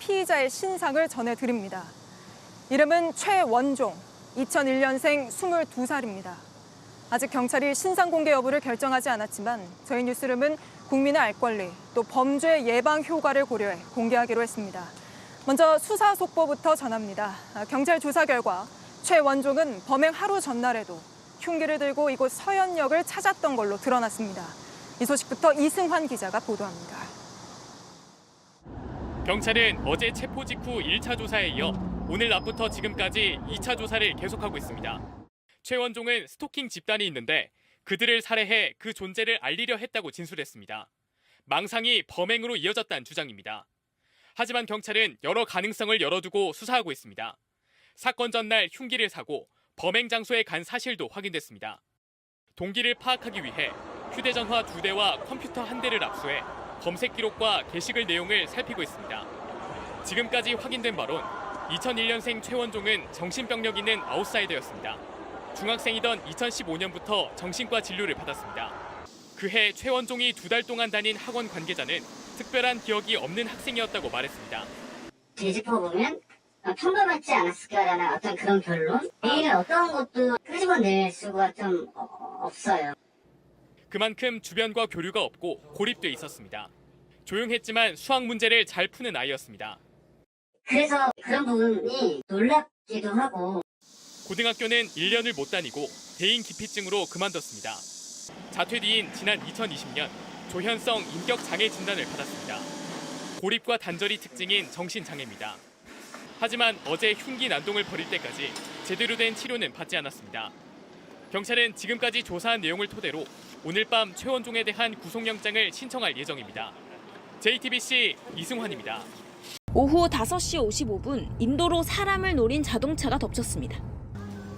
피의자의 신상을 전해드립니다. 이름은 최원종, 2001년생 22살입니다. 아직 경찰이 신상 공개 여부를 결정하지 않았지만 저희 뉴스룸은 국민의 알 권리, 또 범죄 예방 효과를 고려해 공개하기로 했습니다. 먼저 수사 속보부터 전합니다. 경찰 조사 결과 최원종은 범행 하루 전날에도 흉기를 들고 이곳 서현역을 찾았던 걸로 드러났습니다. 이 소식부터 이승환 기자가 보도합니다. 경찰은 어제 체포 직후 1차 조사에 이어 오늘 낮부터 지금까지 2차 조사를 계속하고 있습니다. 최원종은 스토킹 집단이 있는데 그들을 살해해 그 존재를 알리려 했다고 진술했습니다. 망상이 범행으로 이어졌다는 주장입니다. 하지만 경찰은 여러 가능성을 열어두고 수사하고 있습니다. 사건 전날 흉기를 사고 범행 장소에 간 사실도 확인됐습니다. 동기를 파악하기 위해 휴대전화 2대와 컴퓨터 1대를 압수해 검색 기록과 게시글 내용을 살피고 있습니다. 지금까지 확인된 바론 2001년생 최원종은 정신병력 있는 아웃사이더였습니다. 중학생이던 2015년부터 정신과 진료를 받았습니다. 그해 최원종이 2달 동안 다닌 학원 관계자는 특별한 기억이 없는 학생이었다고 말했습니다. 뒤집어보면 평범하지 않았을 거라는 어떤 그런 결론? 내일은 어떤 것도 끄집어낼 수가 좀 없어요. 그만큼 주변과 교류가 없고 고립돼 있었습니다. 조용했지만 수학 문제를 잘 푸는 아이였습니다. 그래서 그런 부분이 놀랍기도 하고. 고등학교는 1년을 못 다니고 대인 기피증으로 그만뒀습니다. 자퇴 뒤인 지난 2020년 조현성 인격장애 진단을 받았습니다. 고립과 단절이 특징인 정신장애입니다. 하지만 어제 흉기 난동을 벌일 때까지 제대로 된 치료는 받지 않았습니다. 경찰은 지금까지 조사한 내용을 토대로 오늘 밤 최원종에 대한 구속영장을 신청할 예정입니다. JTBC 이승환입니다. 오후 5시 55분 인도로 사람을 노린 자동차가 덮쳤습니다.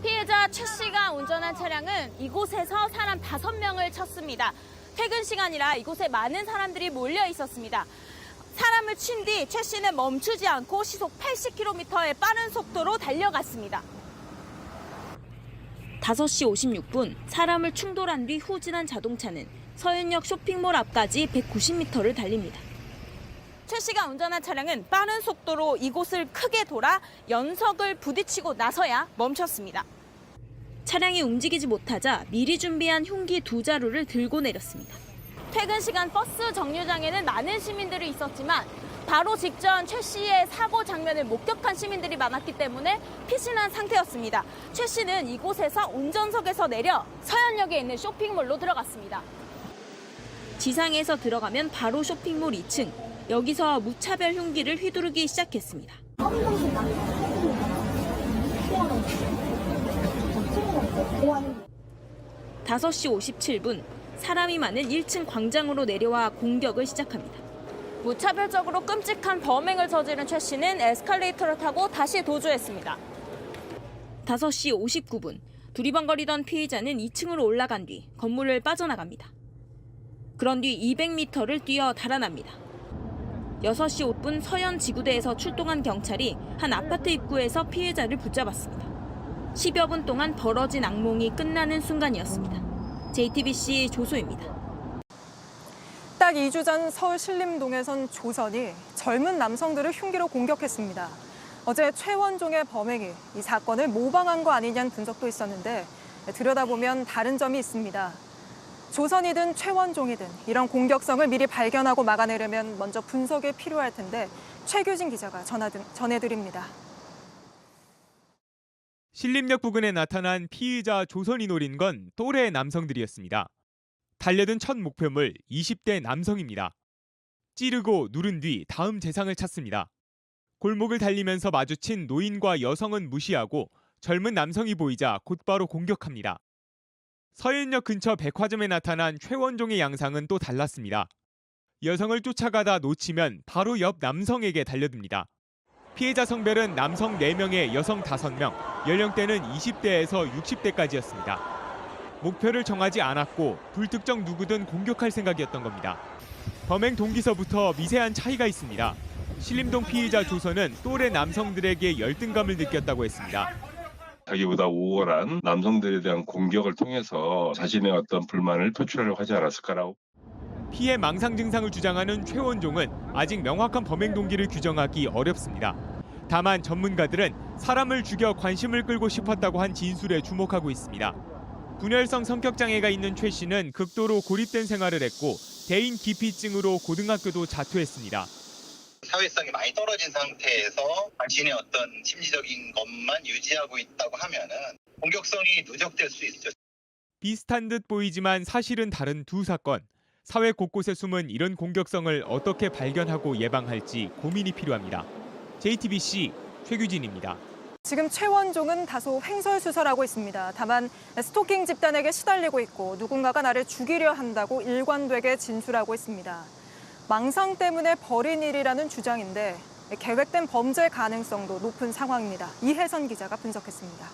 피해자 최 씨가 운전한 차량은 이곳에서 사람 5명을 쳤습니다. 퇴근 시간이라 이곳에 많은 사람들이 몰려 있었습니다. 사람을 친 뒤 최 씨는 멈추지 않고 시속 80km의 빠른 속도로 달려갔습니다. 5시 56분 사람을 충돌한 뒤 후진한 자동차는 서현역 쇼핑몰 앞까지 190m를 달립니다. 최 씨가 운전한 차량은 빠른 속도로 이곳을 크게 돌아 연석을 부딪히고 나서야 멈췄습니다. 차량이 움직이지 못하자 미리 준비한 흉기 2자루를 들고 내렸습니다. 퇴근 시간 버스 정류장에는 많은 시민들이 있었지만 바로 직전 최 씨의 사고 장면을 목격한 시민들이 많았기 때문에 피신한 상태였습니다. 최 씨는 이곳에서 운전석에서 내려 서현역에 있는 쇼핑몰로 들어갔습니다. 지상에서 들어가면 바로 쇼핑몰 2층. 여기서 무차별 흉기를 휘두르기 시작했습니다. 5시 57분 사람이 많은 1층 광장으로 내려와 공격을 시작합니다. 무차별적으로 끔찍한 범행을 저지른 최 씨는 에스컬레이터를 타고 다시 도주했습니다. 5시 59분 두리번거리던 피해자는 2층으로 올라간 뒤 건물을 빠져나갑니다. 그런 뒤 200m를 뛰어 달아납니다. 6시 5분 서현 지구대에서 출동한 경찰이 한 아파트 입구에서 피해자를 붙잡았습니다. 10여 분 동안 벌어진 악몽이 끝나는 순간이었습니다. JTBC 조소입니다. 딱 2주 전 서울 신림동에선 조선이 젊은 남성들을 흉기로 공격했습니다. 어제 최원종의 범행이 이 사건을 모방한 거 아니냐는 분석도 있었는데 들여다보면 다른 점이 있습니다. 조선이든 최원종이든 이런 공격성을 미리 발견하고 막아내려면 먼저 분석이 필요할 텐데 최규진 기자가 전해드립니다. 신림역 부근에 나타난 피의자 조선이 노린 건 또래 남성들이었습니다. 달려든 첫 목표물 20대 남성입니다. 찌르고 누른 뒤 다음 대상을 찾습니다. 골목을 달리면서 마주친 노인과 여성은 무시하고 젊은 남성이 보이자 곧바로 공격합니다. 서현역 근처 백화점에 나타난 최원종의 양상은 또 달랐습니다. 여성을 쫓아가다 놓치면 바로 옆 남성에게 달려듭니다. 피해자 성별은 남성 4명에 여성 5명, 연령대는 20대에서 60대까지였습니다. 목표를 정하지 않았고 불특정 누구든 공격할 생각이었던 겁니다. 범행 동기서부터 미세한 차이가 있습니다. 신림동 피의자 조선은 또래 남성들에게 열등감을 느꼈다고 했습니다. 자기보다 우월한 남성들에 대한 공격을 통해서 자신의 어떤 불만을 표출하려고 하지 않았을까라고. 피해 망상 증상을 주장하는 최원종은 아직 명확한 범행 동기를 규정하기 어렵습니다. 다만 전문가들은 사람을 죽여 관심을 끌고 싶었다고 한 진술에 주목하고 있습니다. 분열성 성격 장애가 있는 최 씨는 극도로 고립된 생활을 했고 대인 기피증으로 고등학교도 자퇴했습니다. 사회성이 많이 떨어진 상태에서 자신의 어떤 심리적인 것만 유지하고 있다고 하면은 공격성이 누적될 수 있죠. 비슷한 듯 보이지만 사실은 다른 두 사건. 사회 곳곳에 숨은 이런 공격성을 어떻게 발견하고 예방할지 고민이 필요합니다. JTBC 최규진입니다. 지금 최원종은 다소 횡설수설하고 있습니다. 다만 스토킹 집단에게 시달리고 있고 누군가가 나를 죽이려 한다고 일관되게 진술하고 있습니다. 망상 때문에 벌인 일이라는 주장인데 계획된 범죄 가능성도 높은 상황입니다. 이혜선 기자가 분석했습니다.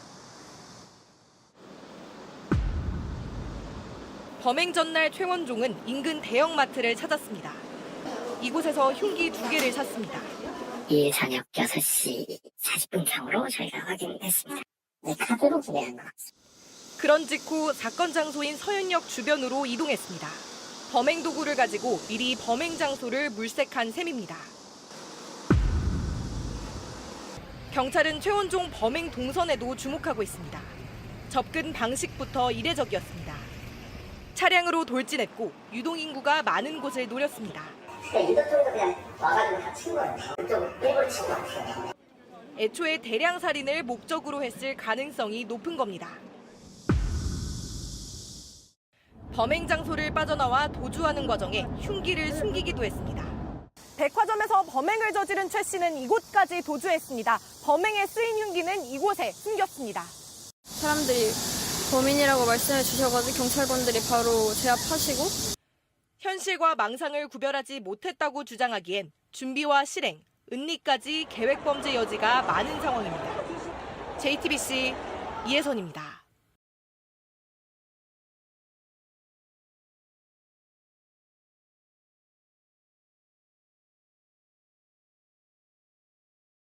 범행 전날 최원종은 인근 대형마트를 찾았습니다. 이곳에서 흉기 2개를 샀습니다. 2일 저녁 6시 40분경으로 저희가 확인했습니다. 네, 카드로 구매한 것 같습니다. 그런 직후 사건 장소인 서윤역 주변으로 이동했습니다. 범행 도구를 가지고 미리 범행 장소를 물색한 셈입니다. 경찰은 최원종 범행 동선에도 주목하고 있습니다. 접근 방식부터 이례적이었습니다. 차량으로 돌진했고 유동인구가 많은 곳을 노렸습니다. 인도 쪽에서 그냥 와가지고 다 친 거예요. 그쪽 일부러 친 거 같아요. 애초에 대량 살인을 목적으로 했을 가능성이 높은 겁니다. 범행 장소를 빠져나와 도주하는 과정에 흉기를 숨기기도 했습니다. 백화점에서 범행을 저지른 최 씨는 이곳까지 도주했습니다. 범행에 쓰인 흉기는 이곳에 숨겼습니다. 사람들이 범인이라고 말씀해 주셔가지고 경찰관들이 바로 제압하시고 현실과 망상을 구별하지 못했다고 주장하기엔 준비와 실행, 은리까지 계획 범죄 여지가 많은 상황입니다. JTBC 이혜선입니다.